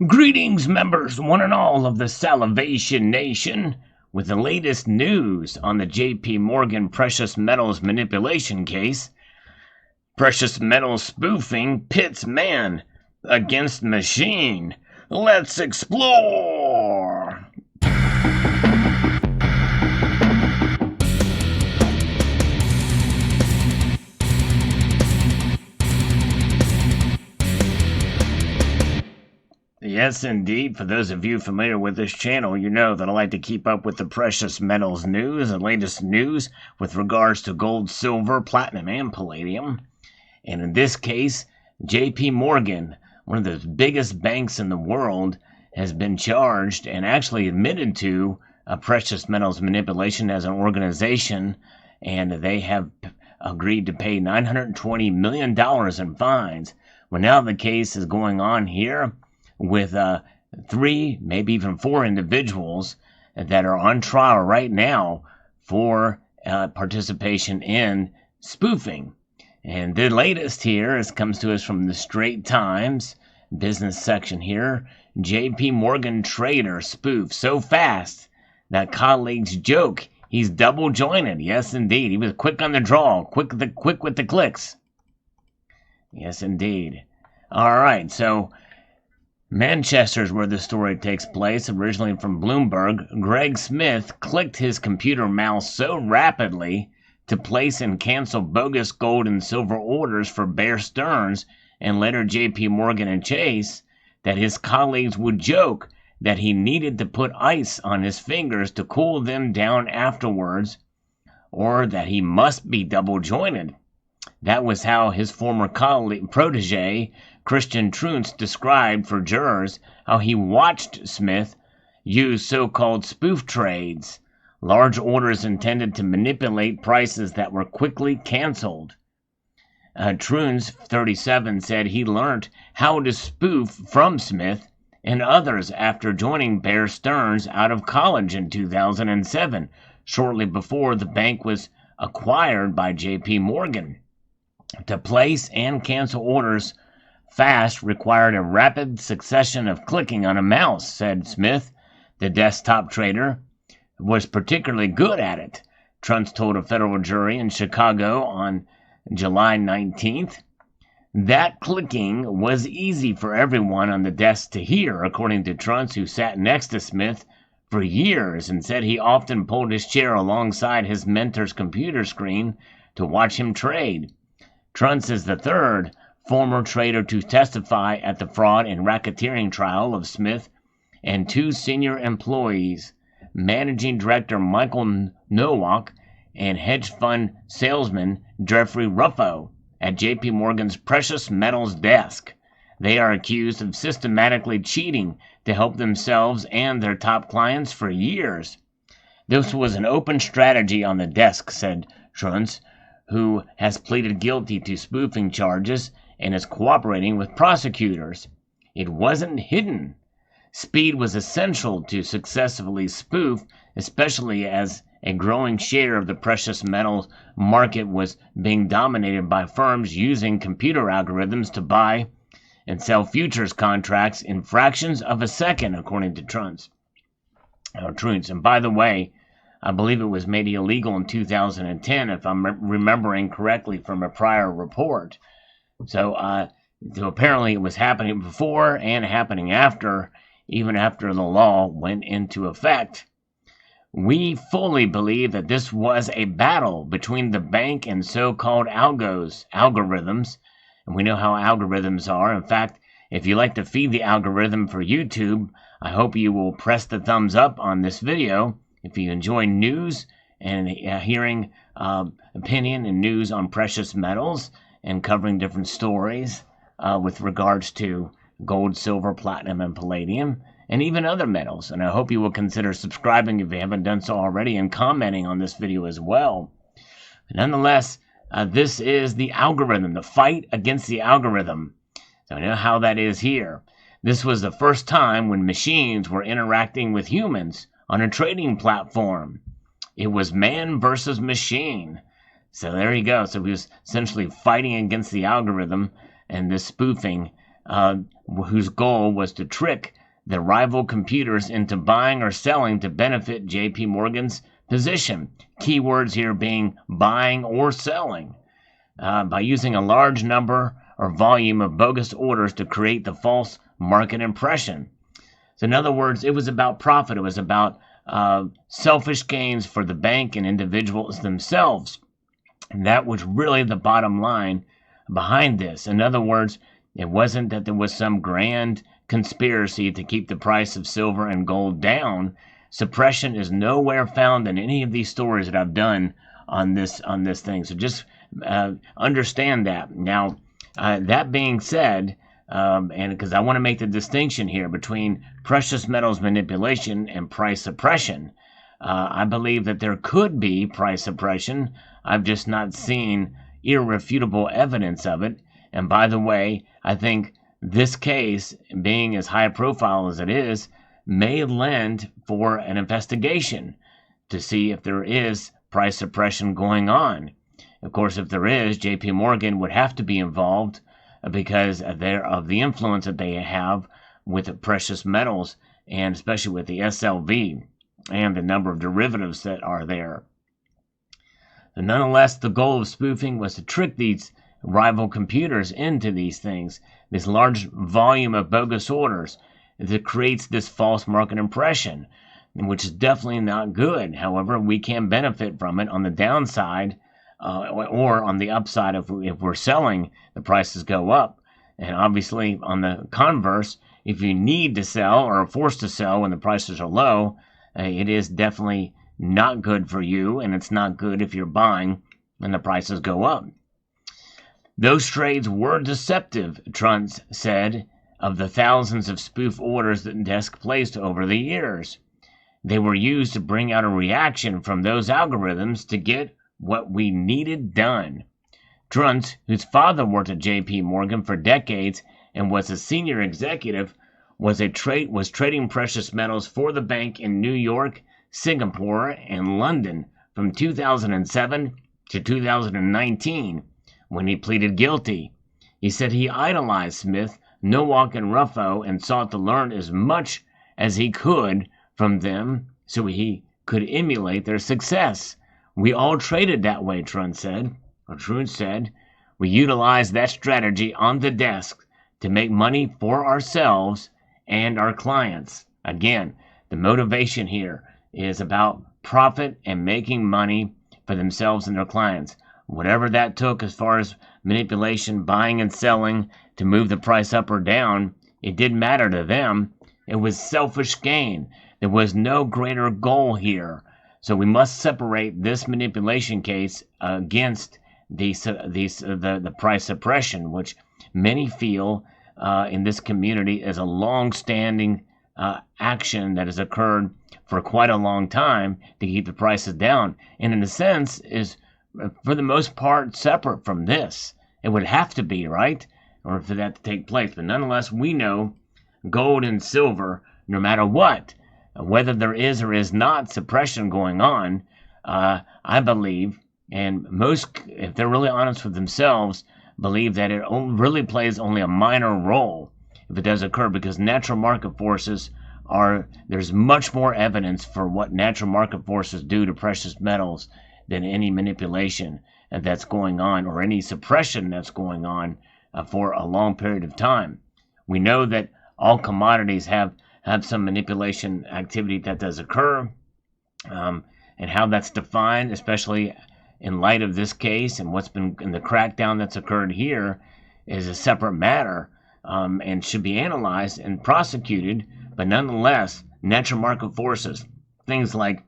Greetings, members, one and all of the Salivation Nation, with the latest news on the J.P. Morgan precious metals manipulation case. Precious metals spoofing pits man against machine. Let's explore! Yes, indeed. For those of you familiar with this channel, you know that I like to keep up with the precious metals news and latest news with regards to gold, silver, platinum, and palladium. And in this case, J.P. Morgan, one of the biggest banks in the world, has been charged and actually admitted to precious metals manipulation as an organization, and they have agreed to pay $920 million in fines. Well, now the case is going on here with 3, maybe even 4 individuals that are on trial right now for participation in spoofing. And the latest here comes to us from the Straits Times business section here. J.P. Morgan trader spoofed so fast that colleagues joke he's double jointed. Yes, indeed. He was quick on the draw, quick with the clicks. Yes, indeed. All right, so Manchester's where the story takes place, originally from Bloomberg. Greg Smith clicked his computer mouse so rapidly to place and cancel bogus gold and silver orders for Bear Stearns and later J.P. Morgan and Chase that his colleagues would joke that he needed to put ice on his fingers to cool them down afterwards, or that he must be double jointed. That was how his former protege, Christian Truntz, described for jurors how he watched Smith use so-called spoof trades, large orders intended to manipulate prices that were quickly canceled. Truntz, 37, said he learned how to spoof from Smith and others after joining Bear Stearns out of college in 2007, shortly before the bank was acquired by J.P. Morgan. To place and cancel orders fast required a rapid succession of clicking on a mouse, said Smith. The desktop trader was particularly good at it, Truntz told a federal jury in Chicago on July 19th. That clicking was easy for everyone on the desk to hear, according to Truntz, who sat next to Smith for years and said he often pulled his chair alongside his mentor's computer screen to watch him trade. Truntz is the third former trader to testify at the fraud and racketeering trial of Smith and 2 senior employees, Managing Director Michael Nowak and hedge fund salesman Jeffrey Ruffo, at J.P. Morgan's precious metals desk. They are accused of systematically cheating to help themselves and their top clients for years. This was an open strategy on the desk, said Truntz, who has pleaded guilty to spoofing charges and is cooperating with prosecutors. It wasn't hidden. Speed was essential to successfully spoof, especially as a growing share of the precious metals market was being dominated by firms using computer algorithms to buy and sell futures contracts in fractions of a second, according to Truntz. And by the way, I believe it was made illegal in 2010, if I'm remembering correctly from a prior report. So apparently it was happening before and happening after, even after the law went into effect. We fully believe that this was a battle between the bank and so-called algorithms, and we know how algorithms are. In fact, if you like to feed the algorithm for YouTube, I hope you will press the thumbs up on this video. If you enjoy news and hearing opinion and news on precious metals and covering different stories with regards to gold, silver, platinum, and palladium, and even other metals. And I hope you will consider subscribing if you haven't done so already and commenting on this video as well. But nonetheless, this is the algorithm, the fight against the algorithm. So I know how that is here. This was the first time when machines were interacting with humans on a trading platform. It was man versus machine. So there you go. So he was essentially fighting against the algorithm and this spoofing whose goal was to trick the rival computers into buying or selling to benefit JP Morgan's position. Keywords here being buying or selling, by using a large number or volume of bogus orders to create the false market impression. So in other words, it was about profit. It was about selfish gains for the bank and individuals themselves. And that was really the bottom line behind this. In other words, it wasn't that there was some grand conspiracy to keep the price of silver and gold down. Suppression is nowhere found in any of these stories that I've done on this thing. So just understand that. Now, that being said, and because I want to make the distinction here between precious metals manipulation and price suppression, I believe that there could be price suppression. I've just not seen irrefutable evidence of it. And by the way, I think this case, being as high profile as it is, may lend for an investigation to see if there is price suppression going on. Of course, if there is, JP Morgan would have to be involved because of the influence that they have with the precious metals, and especially with the SLV and the number of derivatives that are there. But nonetheless, the goal of spoofing was to trick these rival computers into these things, this large volume of bogus orders that creates this false market impression, which is definitely not good. However, we can benefit from it on the downside, or on the upside if we're selling, the prices go up. And obviously, on the converse, if you need to sell or are forced to sell when the prices are low, it is definitely not good for you, and it's not good if you're buying and the prices go up. Those trades were deceptive, Truntz said, of the thousands of spoof orders that Desk placed over the years. They were used to bring out a reaction from those algorithms to get what we needed done. Truntz, whose father worked at JP Morgan for decades and was a senior executive, was trading precious metals for the bank in New York, Singapore, and London from 2007 to 2019, when he pleaded guilty. He said he idolized Smith, Nowak, and Ruffo and sought to learn as much as he could from them so he could emulate their success. We all traded that way, Truntz said. We utilized that strategy on the desk to make money for ourselves and our clients. Again, the motivation here is about profit and making money for themselves and their clients. Whatever that took as far as manipulation, buying and selling to move the price up or down, it didn't matter to them. It was selfish gain. There was no greater goal here. So we must separate this manipulation case against the price suppression, which many feel in this community is a long-standing action that has occurred for quite a long time to keep the prices down, and in a sense is for the most part separate from this. It would have to be, right, or for that to take place. But nonetheless, we know gold and silver, no matter what, whether there is or is not suppression going on, I believe, and most, if they're really honest with themselves, believe that it really plays only a minor role if it does occur, because natural market forces there's much more evidence for what natural market forces do to precious metals than any manipulation that's going on or any suppression that's going on for a long period of time. We know that all commodities have some manipulation activity that does occur, and how that's defined, especially in light of this case and what's been in the crackdown that's occurred here, is a separate matter, and should be analyzed and prosecuted. But nonetheless, natural market forces, things like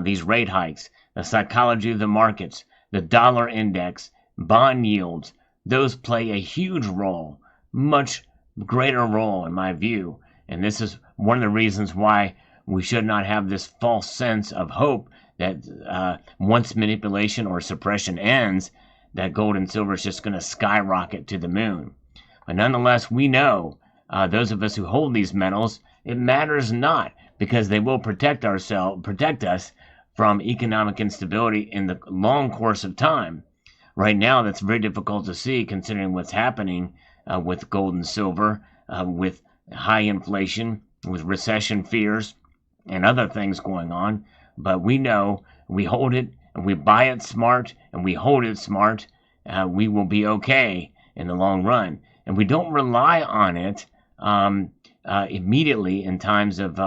these rate hikes, the psychology of the markets, the dollar index, bond yields, those play a huge role, much greater role in my view. And this is one of the reasons why we should not have this false sense of hope that once manipulation or suppression ends, that gold and silver is just going to skyrocket to the moon. But nonetheless, we know, those of us who hold these metals, it matters not, because they will protect us from economic instability in the long course of time. Right now, that's very difficult to see considering what's happening with gold and silver, with high inflation, with recession fears, and other things going on. But we know we hold it and we buy it smart and we hold it smart. We will be okay in the long run. And we don't rely on it immediately in times of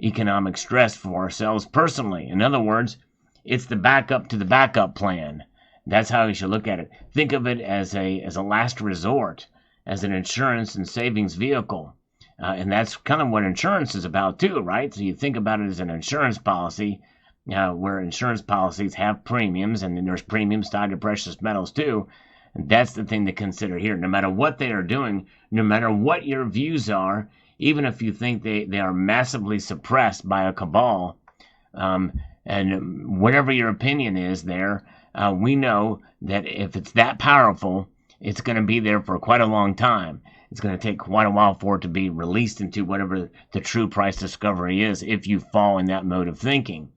economic stress for ourselves personally. In other words, it's the backup to the backup plan. That's how you should look at it. Think of it as a last resort, as an insurance and savings vehicle. And that's kind of what insurance is about too, right? So you think about it as an insurance policy, where insurance policies have premiums, and then there's premiums tied to precious metals too. And that's the thing to consider here. No matter what they are doing, no matter what your views are, even if you think they are massively suppressed by a cabal, and whatever your opinion is there, we know that if it's that powerful, it's going to be there for quite a long time. It's going to take quite a while for it to be released into whatever the true price discovery is, if you fall in that mode of thinking.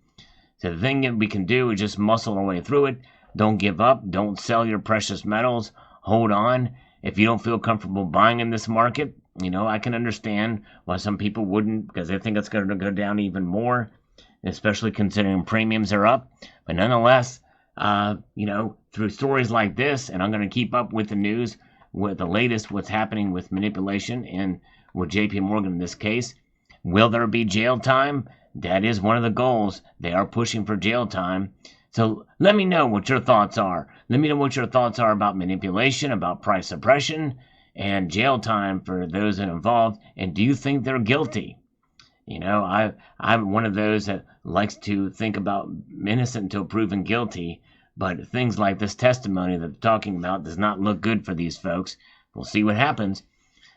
So the thing that we can do is just muscle our way through it. Don't give up. Don't sell your precious metals. Hold on. If you don't feel comfortable buying in this market, I can understand why some people wouldn't, because they think it's going to go down even more, especially considering premiums are up. But nonetheless, through stories like this, and I'm going to keep up with the news, with the latest, what's happening with manipulation and with JP Morgan in this case. Will there be jail time? That is one of the goals. They are pushing for jail time. So let me know what your thoughts are. Let me know what your thoughts are about manipulation, about price suppression, and jail time for those involved. And do you think they're guilty? I'm one of those that likes to think about innocent until proven guilty. But things like this testimony that they're talking about does not look good for these folks. We'll see what happens.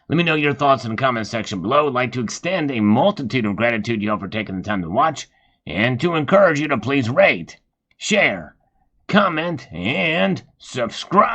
Let me know your thoughts in the comment section below. I'd like to extend a multitude of gratitude to y'all for taking the time to watch, and to encourage you to please rate, share, comment, and subscribe.